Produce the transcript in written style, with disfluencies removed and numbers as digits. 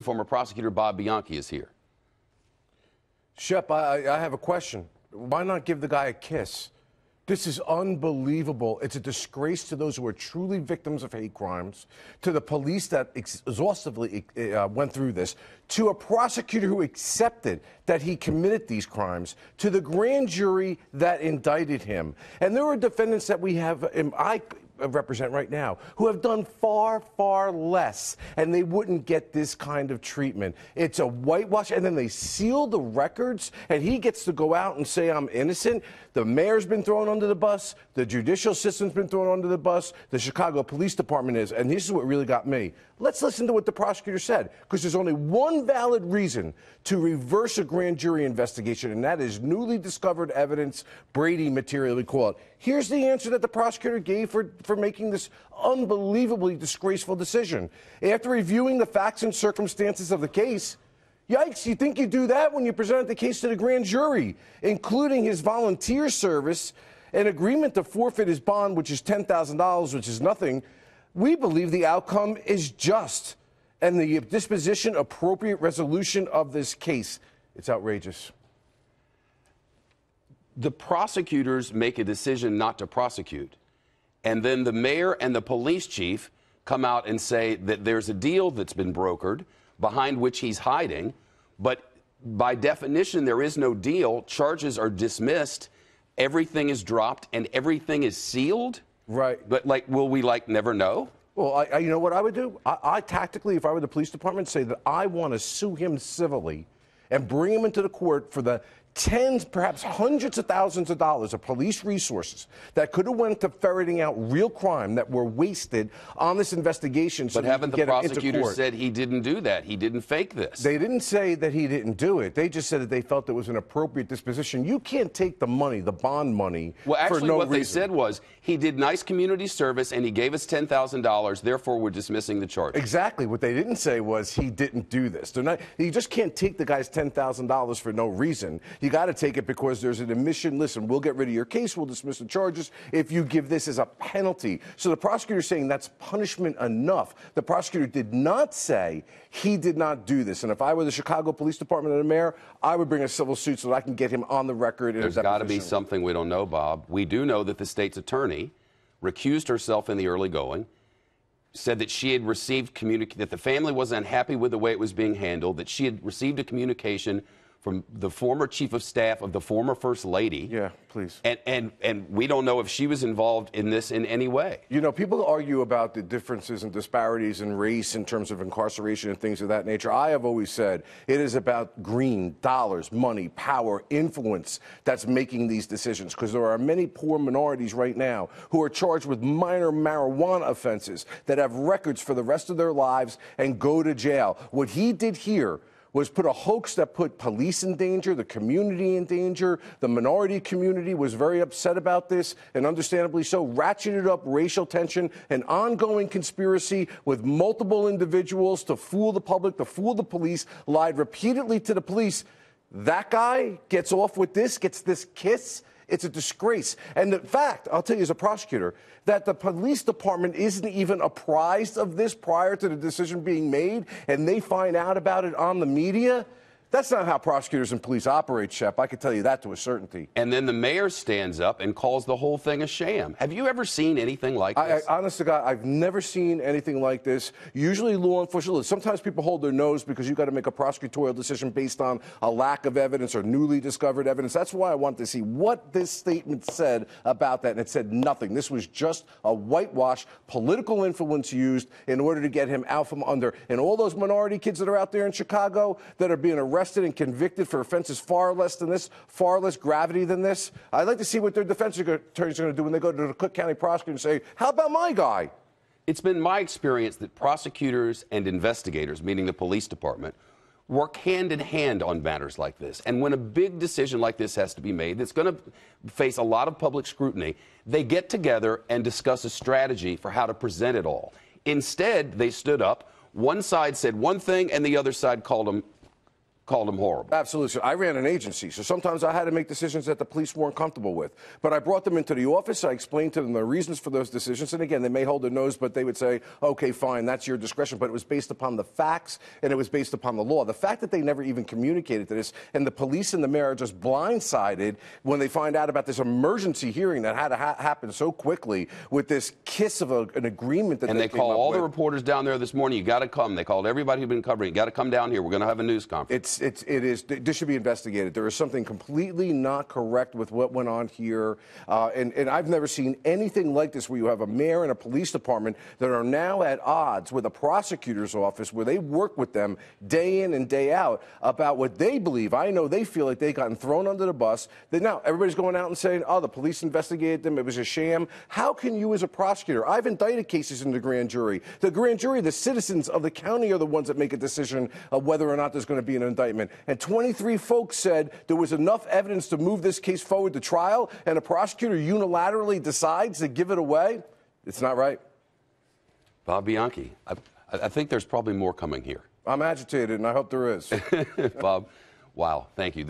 Former prosecutor Bob Bianchi is here. Shep, I have a question. Why not give the guy a kiss? This is unbelievable. It's a disgrace to those who are truly victims of hate crimes, to the police that exhaustively went through this, to a prosecutor who accepted that he committed these crimes, to the grand jury that indicted him. And there are defendants that we have, I represent right now, who have done far, far less, and they wouldn't get this kind of treatment. It's a whitewash, and then they seal the records, and he gets to go out and say, I'm innocent. The mayor's been thrown under the bus. The judicial system's been thrown under the bus. The Chicago Police Department is. And this is what really got me. Let's listen to what the prosecutor said, because there's only one valid reason to reverse a grand jury investigation, and that is newly discovered evidence, Brady material, we call it. Here's the answer that the prosecutor gave for making this unbelievably disgraceful decision. After reviewing the facts and circumstances of the case, yikes, you think you do that when you presented the case to the grand jury, including his volunteer service, an agreement to forfeit his bond, which is $10,000, which is nothing. We believe the outcome is just, and the disposition appropriate resolution of this case. It's outrageous. The prosecutors make a decision not to prosecute, and then the mayor and the police chief come out and say that there's a deal that's been brokered behind which he's hiding, but by definition there is no deal. Charges are dismissed, everything is dropped, and everything is sealed. Right. But, will we, never know? Well, you know what I would do? I tactically, if I were the police department, say that I want to sue him civilly and bring him into the court for the tens, perhaps hundreds of thousands of dollars of police resources that could have went to ferreting out real crime that were wasted on this investigation. So but haven't the prosecutors said he didn't do that? He didn't fake this. They didn't say that he didn't do it. They just said that they felt it was an appropriate disposition. You can't take the money, the bond money, well, actually, for no what reason. They said was he did nice community service and he gave us $10,000. Therefore, we're dismissing the charge. Exactly. What they didn't say was he didn't do this. They're not. You just can't take the guy's $10,000 for no reason. You got to take it because there's an admission. Listen, we'll get rid of your case. We'll dismiss the charges if you give this as a penalty. So the prosecutor's saying that's punishment enough. The prosecutor did not say he did not do this. And if I were the Chicago Police Department and the mayor, I would bring a civil suit so that I can get him on the record. There's got to be something we don't know, Bob. We do know that the state's attorney recused herself in the early going, said that she had received that the family was unhappy with the way it was being handled, that she had received a communication from the former chief of staff of the former first lady. Yeah, please. And we don't know if she was involved in this in any way. You know, people argue about the differences and disparities in race in terms of incarceration and things of that nature. I have always said it is about green, dollars, money, power, influence that's making these decisions, because there are many poor minorities right now who are charged with minor marijuana offenses that have records for the rest of their lives and go to jail. What he did here was put a hoax that put police in danger, the community in danger. The minority community was very upset about this, and understandably so, ratcheted up racial tension, an ongoing conspiracy with multiple individuals to fool the public, to fool the police, lied repeatedly to the police. That guy gets off with this, gets this kiss. It's a disgrace. And the fact, I'll tell you as a prosecutor, that the police department isn't even apprised of this prior to the decision being made, and they find out about it on the media, that's not how prosecutors and police operate, Shep. I can tell you that to a certainty. And then the mayor stands up and calls the whole thing a sham. Have you ever seen anything like this? Honest to God, I've never seen anything like this. Usually law enforcement, sometimes people hold their nose because you've got to make a prosecutorial decision based on a lack of evidence or newly discovered evidence. That's why I want to see what this statement said about that, and it said nothing. This was just a whitewash, political influence used in order to get him out from under. And all those minority kids that are out there in Chicago that are being arrested and convicted for offenses far less than this, far less gravity than this. I'd like to see what their defense attorneys are going to do when they go to the Cook County prosecutor and say, how about my guy? It's been my experience that prosecutors and investigators, meaning the police department, work hand in hand on matters like this. And when a big decision like this has to be made, that's going to face a lot of public scrutiny, they get together and discuss a strategy for how to present it all. Instead, they stood up. One side said one thing and the other side called them called him horrible. Absolutely. So I ran an agency, so sometimes I had to make decisions that the police weren't comfortable with. But I brought them into the office. I explained to them the reasons for those decisions. And again, they may hold their nose, but they would say, okay, fine, that's your discretion. But it was based upon the facts, and it was based upon the law. The fact that they never even communicated to this, and the police and the mayor are just blindsided when they find out about this emergency hearing that had to happen so quickly with this kiss of an agreement that they call all the reporters down there this morning. You got to come. They called everybody who'd been covering. You got to come down here. We're going to have a news conference. This should be investigated. There is something completely not correct with what went on here. And I've never seen anything like this where you have a mayor and a police department that are now at odds with a prosecutor's office where they work with them day in and day out about what they believe. I know they feel like they've gotten thrown under the bus. That now everybody's going out and saying, oh, the police investigated them. It was a sham. How can you as a prosecutor? I've indicted cases in the grand jury. The grand jury, the citizens of the county are the ones that make a decision of whether or not there's going to be an indictment. And 23 folks said there was enough evidence to move this case forward to trial, and a prosecutor unilaterally decides to give it away. It's not right. Bob Bianchi, I think there's probably more coming here. I'm agitated, and I hope there is. Bob, wow, thank you.